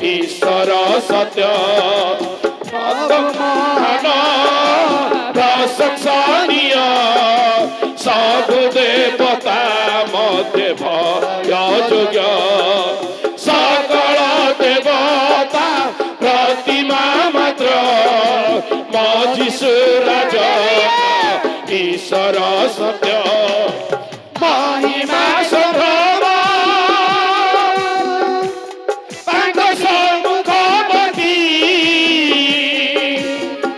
ईश्वर सत्य प्रशंसनीय सब देवता मध्य भय योग्य सकल देवता प्रतिमा मात्र मजिसुराज ईश्वर सत्य महिमा संभ्रम तांको सम्मुखमती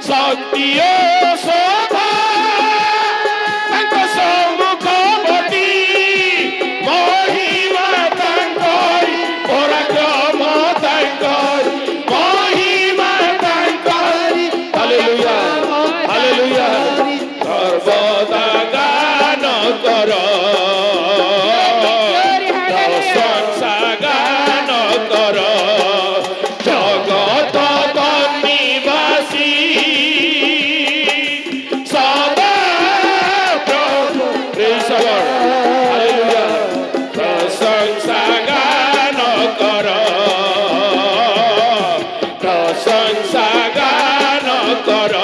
शक्ति ओ शोभा तांको सम्मुखमती महिमा तांकोरी पराक्रम तांकोरी महिमा तांकोरी हालेलुया हालेलुया सर्वदा गान कर प्रशंसा गान कर जगत निवासी सदा प्रभु हालेलुया प्रशंसा गान कर प्रशंसा गान कर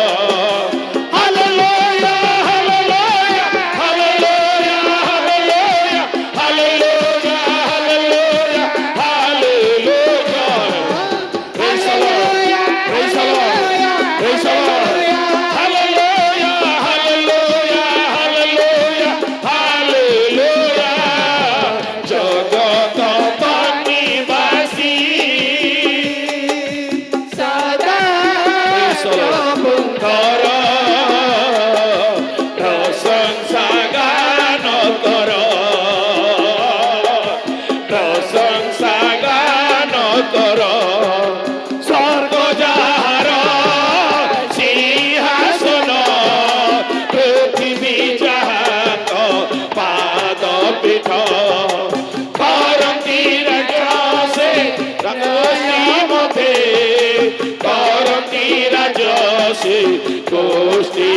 गोष्ठी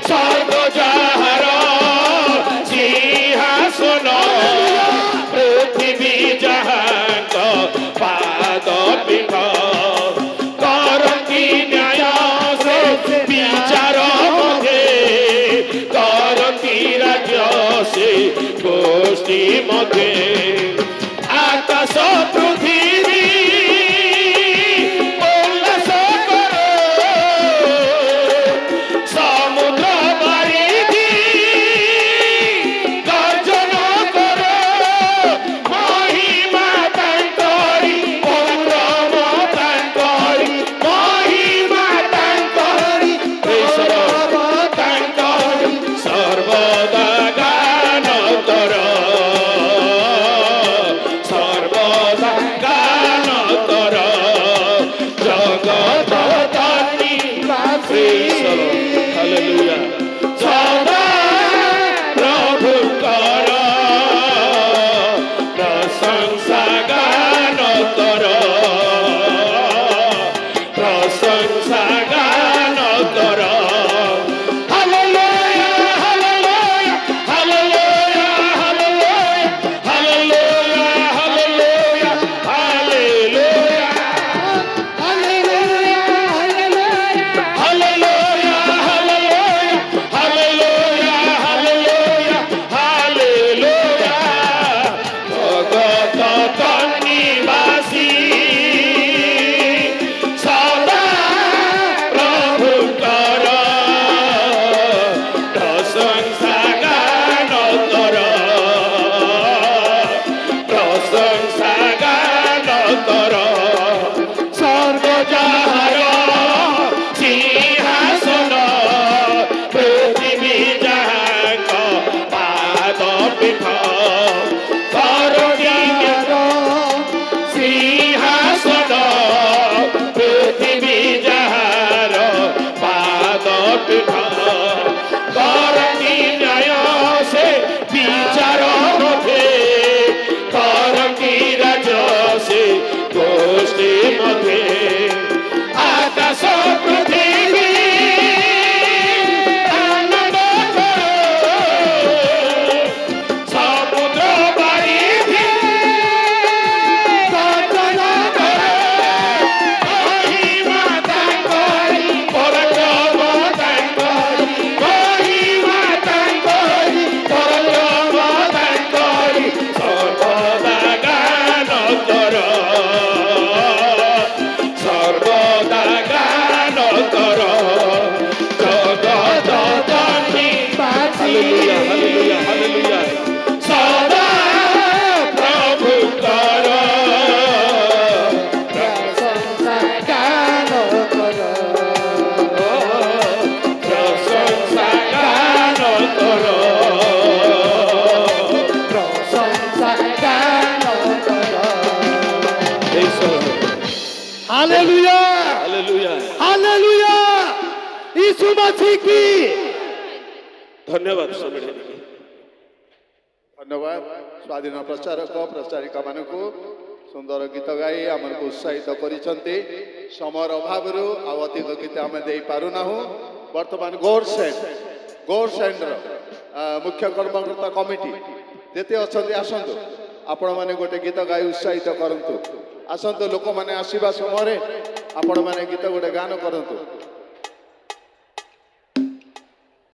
स्वर्ग जाहार सिंहासन पृथ्वी जहांक पाद पीठ करती न्याय से विचार मध्य करती राज्य से गोष्ठी मध्य आकाश पृथ्वी हालेलुया हालेलुया हालेलुया यीशु मसीह की धन्यवाद स्वामी धन्यवाद स्वाधीन प्रचारक प्रचारिका मानक सुंदर गीत गाई आमको उत्साहित करिसंती समर अभाव अधिक गीत आम दे पारुना वर्तमान गौर सेंड मुख्य कर्मकर्ता कमिटी जेते अच्छा आसतु आपण मैंने गोटे गीत गाई उत्साहित करंतु आसतु लोक मैंने आसवा समय आपण मैंने गीत गोटे गान करंतु।